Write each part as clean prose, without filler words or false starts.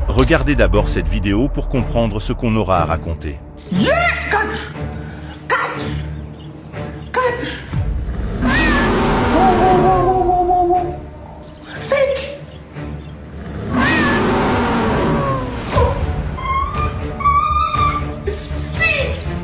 Regardez d'abord cette vidéo pour comprendre ce qu'on aura à raconter. 4, 4, 4, 5, 6,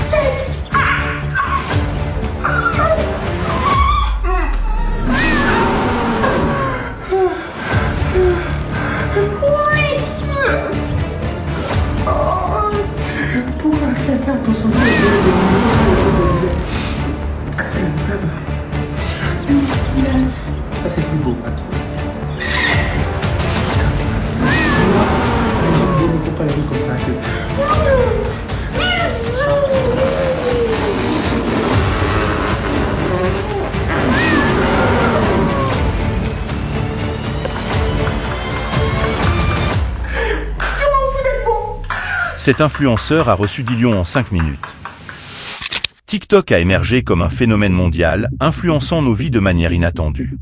7, 8. Pourquoi Axel fait attention à Axel, regarde. 9. Ça c'est plus beau, attends. Il ne faut pas la vie comme ça. 10. Cet influenceur a reçu 10 millions en 5 minutes. TikTok a émergé comme un phénomène mondial, influençant nos vies de manière inattendue.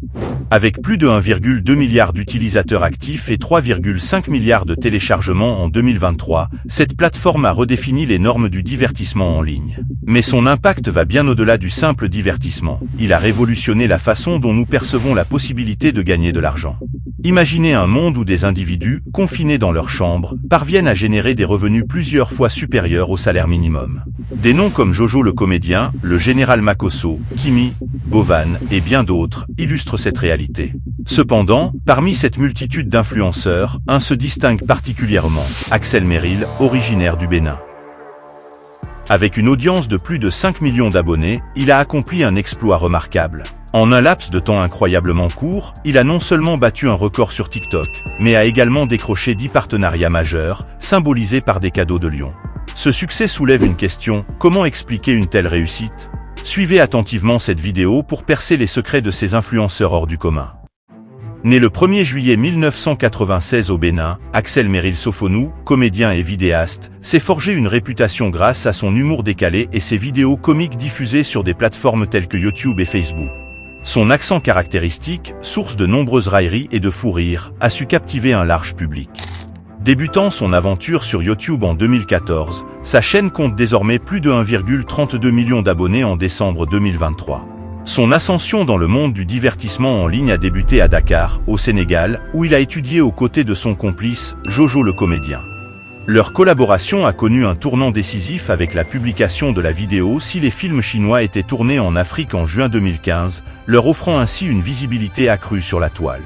Avec plus de 1,2 milliard d'utilisateurs actifs et 3,5 milliards de téléchargements en 2023, cette plateforme a redéfini les normes du divertissement en ligne. Mais son impact va bien au-delà du simple divertissement. Il a révolutionné la façon dont nous percevons la possibilité de gagner de l'argent. Imaginez un monde où des individus, confinés dans leur chambre, parviennent à générer des revenus plusieurs fois supérieurs au salaire minimum. Des noms comme Jojo le comédien, le général Makosso, Kimi, Bovan et bien d'autres illustrent cette réalité. Cependant, parmi cette multitude d'influenceurs, un se distingue particulièrement, Axel Merrill, originaire du Bénin. Avec une audience de plus de 5 millions d'abonnés, il a accompli un exploit remarquable. En un laps de temps incroyablement court, il a non seulement battu un record sur TikTok, mais a également décroché 10 partenariats majeurs, symbolisés par des cadeaux de lions. Ce succès soulève une question, comment expliquer une telle réussite? Suivez attentivement cette vidéo pour percer les secrets de ces influenceurs hors du commun. Né le 1er juillet 1996 au Bénin, Axel Merrill Sofonou, comédien et vidéaste, s'est forgé une réputation grâce à son humour décalé et ses vidéos comiques diffusées sur des plateformes telles que YouTube et Facebook. Son accent caractéristique, source de nombreuses railleries et de fous rires, a su captiver un large public. Débutant son aventure sur YouTube en 2014, sa chaîne compte désormais plus de 1,32 million d'abonnés en décembre 2023. Son ascension dans le monde du divertissement en ligne a débuté à Dakar, au Sénégal, où il a étudié aux côtés de son complice, Jojo le comédien. Leur collaboration a connu un tournant décisif avec la publication de la vidéo Si les films chinois étaient tournés en Afrique en juin 2015, leur offrant ainsi une visibilité accrue sur la toile.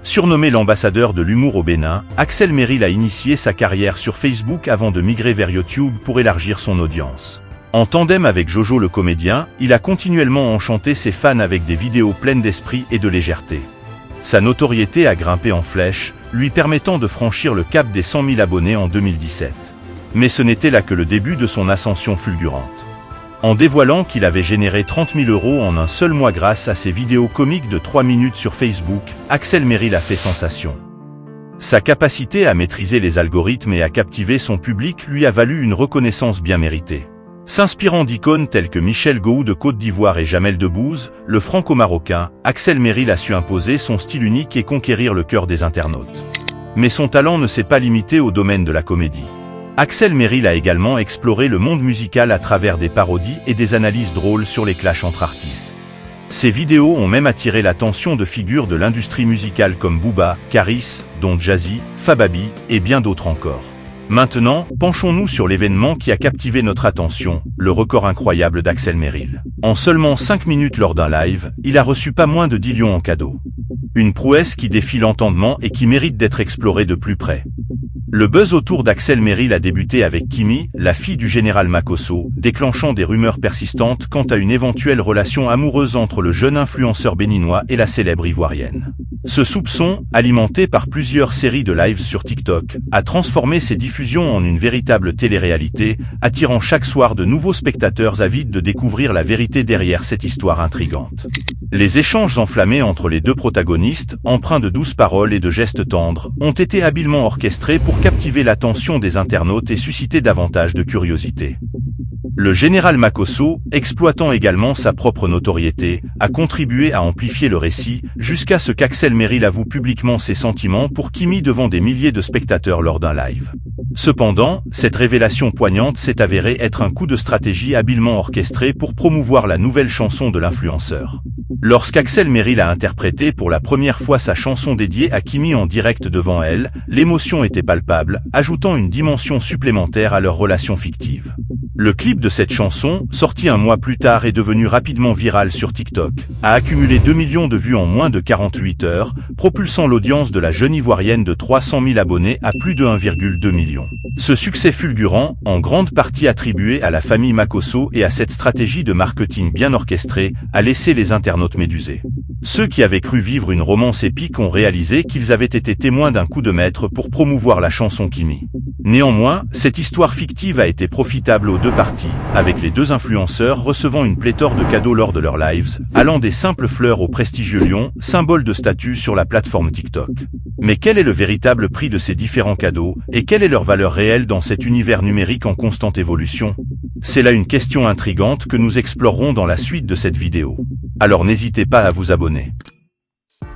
Surnommé l'ambassadeur de l'humour au Bénin, Axel Merrill a initié sa carrière sur Facebook avant de migrer vers YouTube pour élargir son audience. En tandem avec Jojo le comédien, il a continuellement enchanté ses fans avec des vidéos pleines d'esprit et de légèreté. Sa notoriété a grimpé en flèche, lui permettant de franchir le cap des 100 000 abonnés en 2017. Mais ce n'était là que le début de son ascension fulgurante. En dévoilant qu'il avait généré 30 000 € en un seul mois grâce à ses vidéos comiques de 3 minutes sur Facebook, Axel Merrill a fait sensation. Sa capacité à maîtriser les algorithmes et à captiver son public lui a valu une reconnaissance bien méritée. S'inspirant d'icônes telles que Michel Gou de Côte d'Ivoire et Jamel Debbouze, le franco-marocain, Axel Merrill a su imposer son style unique et conquérir le cœur des internautes. Mais son talent ne s'est pas limité au domaine de la comédie. Axel Merrill a également exploré le monde musical à travers des parodies et des analyses drôles sur les clashs entre artistes. Ses vidéos ont même attiré l'attention de figures de l'industrie musicale comme Booba, Karis, Don Jazzy, Fababi et bien d'autres encore. Maintenant, penchons-nous sur l'événement qui a captivé notre attention, le record incroyable d'Axel Merrill. En seulement 5 minutes lors d'un live, il a reçu pas moins de 10 lions en cadeau. Une prouesse qui défie l'entendement et qui mérite d'être explorée de plus près. Le buzz autour d'Axel Merrill a débuté avec Kimi, la fille du général Makosso, déclenchant des rumeurs persistantes quant à une éventuelle relation amoureuse entre le jeune influenceur béninois et la célèbre ivoirienne. Ce soupçon, alimenté par plusieurs séries de lives sur TikTok, a transformé ces diffusions en une véritable télé-réalité, attirant chaque soir de nouveaux spectateurs avides de découvrir la vérité derrière cette histoire intrigante. Les échanges enflammés entre les deux protagonistes, empreints de douces paroles et de gestes tendres, ont été habilement orchestrés pour captiver l'attention des internautes et susciter davantage de curiosité. Le général Makosso, exploitant également sa propre notoriété, a contribué à amplifier le récit, jusqu'à ce qu'Axel Merrill avoue publiquement ses sentiments pour Kimi devant des milliers de spectateurs lors d'un live. Cependant, cette révélation poignante s'est avérée être un coup de stratégie habilement orchestré pour promouvoir la nouvelle chanson de l'influenceur. Lorsqu'Axel Merrill a interprété pour la première fois sa chanson dédiée à Kimi en direct devant elle, l'émotion était palpable, ajoutant une dimension supplémentaire à leur relation fictive. Le clip de cette chanson, sorti un mois plus tard et devenu rapidement viral sur TikTok, a accumulé 2 millions de vues en moins de 48 heures, propulsant l'audience de la jeune Ivoirienne de 300 000 abonnés à plus de 1,2 million. Ce succès fulgurant, en grande partie attribué à la famille Makosso et à cette stratégie de marketing bien orchestrée, a laissé les internautes médusés. Ceux qui avaient cru vivre une romance épique ont réalisé qu'ils avaient été témoins d'un coup de maître pour promouvoir la chanson Kimi. Néanmoins, cette histoire fictive a été profitable aux deux parties, avec les deux influenceurs recevant une pléthore de cadeaux lors de leurs lives, allant des simples fleurs au prestigieux lion, symbole de statut sur la plateforme TikTok. Mais quel est le véritable prix de ces différents cadeaux, et quelle est leur valeur réelle dans cet univers numérique en constante évolution? C'est là une question intrigante que nous explorerons dans la suite de cette vidéo. Alors n'hésitez pas à vous abonner.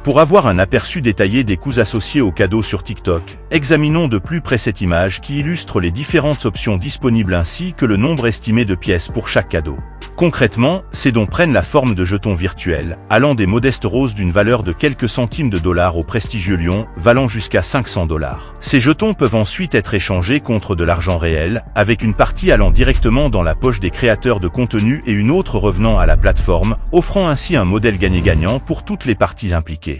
Pour avoir un aperçu détaillé des coûts associés aux cadeaux sur TikTok, examinons de plus près cette image qui illustre les différentes options disponibles ainsi que le nombre estimé de pièces pour chaque cadeau. Concrètement, ces dons prennent la forme de jetons virtuels, allant des modestes roses d'une valeur de quelques centimes de dollars au prestigieux lion, valant jusqu'à 500 $. Ces jetons peuvent ensuite être échangés contre de l'argent réel, avec une partie allant directement dans la poche des créateurs de contenu et une autre revenant à la plateforme, offrant ainsi un modèle gagnant-gagnant pour toutes les parties impliquées.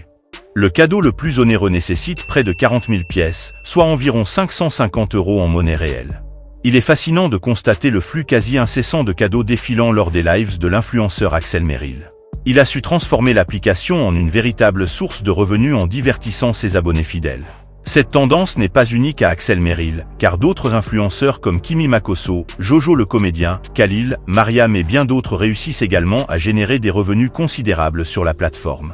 Le cadeau le plus onéreux nécessite près de 40 000 pièces, soit environ 550 € en monnaie réelle. Il est fascinant de constater le flux quasi incessant de cadeaux défilant lors des lives de l'influenceur Aksel Merrill. Il a su transformer l'application en une véritable source de revenus en divertissant ses abonnés fidèles. Cette tendance n'est pas unique à Aksel Merrill, car d'autres influenceurs comme Kimi Makosso, Jojo le comédien, Khalil, Mariam et bien d'autres réussissent également à générer des revenus considérables sur la plateforme.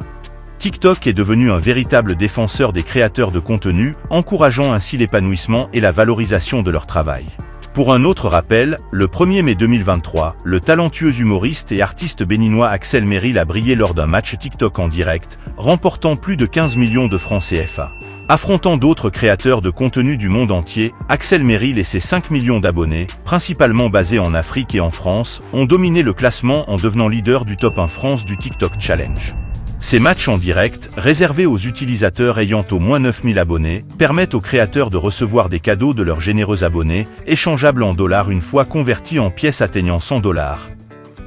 TikTok est devenu un véritable défenseur des créateurs de contenu, encourageant ainsi l'épanouissement et la valorisation de leur travail. Pour un autre rappel, le 1er mai 2023, le talentueux humoriste et artiste béninois Aksel Merrill a brillé lors d'un match TikTok en direct, remportant plus de 15 millions de francs CFA. Affrontant d'autres créateurs de contenu du monde entier, Aksel Merrill et ses 5 millions d'abonnés, principalement basés en Afrique et en France, ont dominé le classement en devenant leader du Top 1 France du TikTok Challenge. Ces matchs en direct, réservés aux utilisateurs ayant au moins 9000 abonnés, permettent aux créateurs de recevoir des cadeaux de leurs généreux abonnés, échangeables en dollars une fois convertis en pièces atteignant 100 $.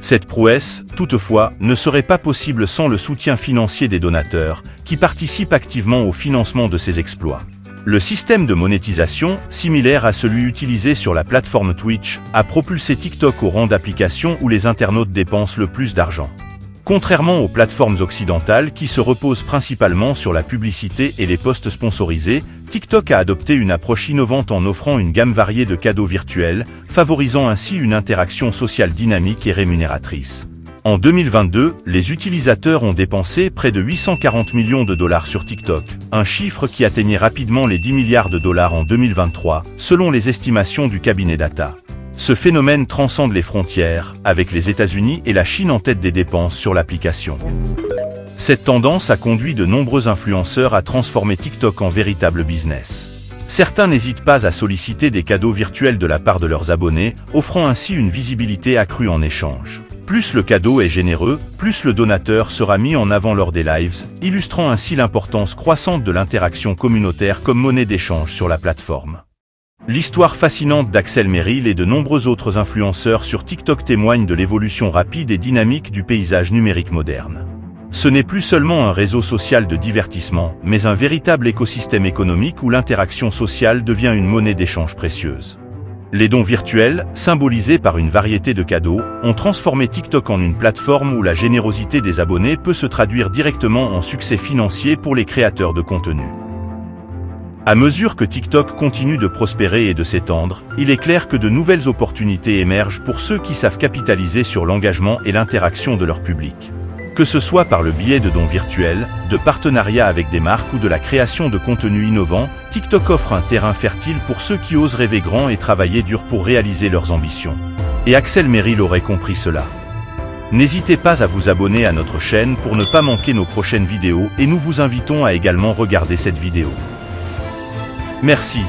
Cette prouesse, toutefois, ne serait pas possible sans le soutien financier des donateurs, qui participent activement au financement de ces exploits. Le système de monétisation, similaire à celui utilisé sur la plateforme Twitch, a propulsé TikTok au rang d'application où les internautes dépensent le plus d'argent. Contrairement aux plateformes occidentales qui se reposent principalement sur la publicité et les posts sponsorisés, TikTok a adopté une approche innovante en offrant une gamme variée de cadeaux virtuels, favorisant ainsi une interaction sociale dynamique et rémunératrice. En 2022, les utilisateurs ont dépensé près de 840 millions de dollars sur TikTok, un chiffre qui atteignait rapidement les 10 milliards de dollars en 2023, selon les estimations du cabinet Data. Ce phénomène transcende les frontières, avec les États-Unis et la Chine en tête des dépenses sur l'application. Cette tendance a conduit de nombreux influenceurs à transformer TikTok en véritable business. Certains n'hésitent pas à solliciter des cadeaux virtuels de la part de leurs abonnés, offrant ainsi une visibilité accrue en échange. Plus le cadeau est généreux, plus le donateur sera mis en avant lors des lives, illustrant ainsi l'importance croissante de l'interaction communautaire comme monnaie d'échange sur la plateforme. L'histoire fascinante d'Aksel Merrill et de nombreux autres influenceurs sur TikTok témoigne de l'évolution rapide et dynamique du paysage numérique moderne. Ce n'est plus seulement un réseau social de divertissement, mais un véritable écosystème économique où l'interaction sociale devient une monnaie d'échange précieuse. Les dons virtuels, symbolisés par une variété de cadeaux, ont transformé TikTok en une plateforme où la générosité des abonnés peut se traduire directement en succès financier pour les créateurs de contenu. À mesure que TikTok continue de prospérer et de s'étendre, il est clair que de nouvelles opportunités émergent pour ceux qui savent capitaliser sur l'engagement et l'interaction de leur public. Que ce soit par le biais de dons virtuels, de partenariats avec des marques ou de la création de contenus innovants, TikTok offre un terrain fertile pour ceux qui osent rêver grand et travailler dur pour réaliser leurs ambitions. Et Axel Merrill aurait compris cela. N'hésitez pas à vous abonner à notre chaîne pour ne pas manquer nos prochaines vidéos et nous vous invitons à également regarder cette vidéo. Merci.